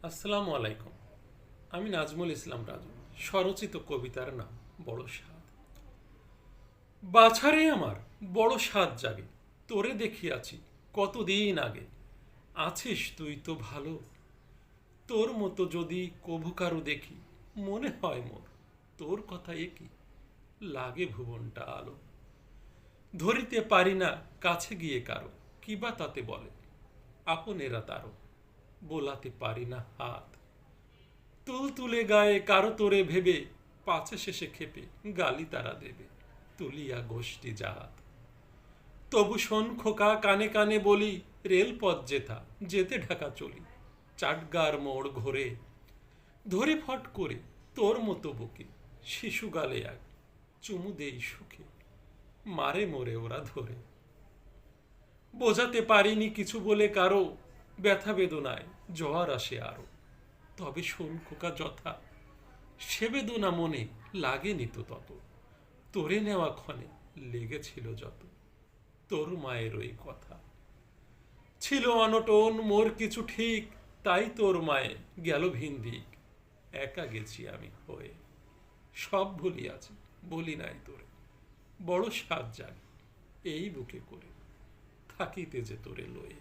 আসসালামু আলাইকুম। আমি নাজমুল ইসলাম রাজু। স্বরচিত কবিতার নাম বড় স্বাদ। বাছারে আমার বড় স্বাদ জাগে, তোরে দেখিয়াছি কতদিন আগে। আছিস তুই তো ভালো, তোর মতো যদি কভু কারো দেখি, মনে হয় মোর তোর কথা একই, লাগে ভুবনটা আলো। ধরিতে পারি না কাছে গিয়ে কারো, কিবা তাতে বলে আপনেরা তারও, বোলাতে পারি না হাত। তুল তুলে গায়ে কারো তোরে ভেবে, পাছে শেষে খেপে গালি তারা দেবে, তুলিয়া গোষ্ঠী জাত। তবু শোন খোকা কানে কানে বলি, রেলপথ যেথা যেতে ঢাকা চলি, চাটগার মোড় ঘোরে ধরে ফট করে তোর মতো বুকে, শিশু গালে এক চুমু দেই সুখে, মারে মোরে ওরা ধরে। বোঝাতে পারিনি কিছু বলে কারো, ব্যথা বেদনায় জ্বর আসে আরো। তবে শোন খোকা যথা, সে বেদনা মনে লাগেনি তো তত, তোরে নেওয়া ক্ষণে লেগেছিল যত, তোর মায়ের ওই কথা। ছিল অনটন মোর কিছু ঠিক, তাই তোর মায়ে গেল ভিন দিক, একা গেছি আমি হয়ে। সব ভুলিয়াছি, বলি নাই তোরে, বড় সাজ জাগে এই বুকে করে, থাকিতে যে তোরে লয়ে।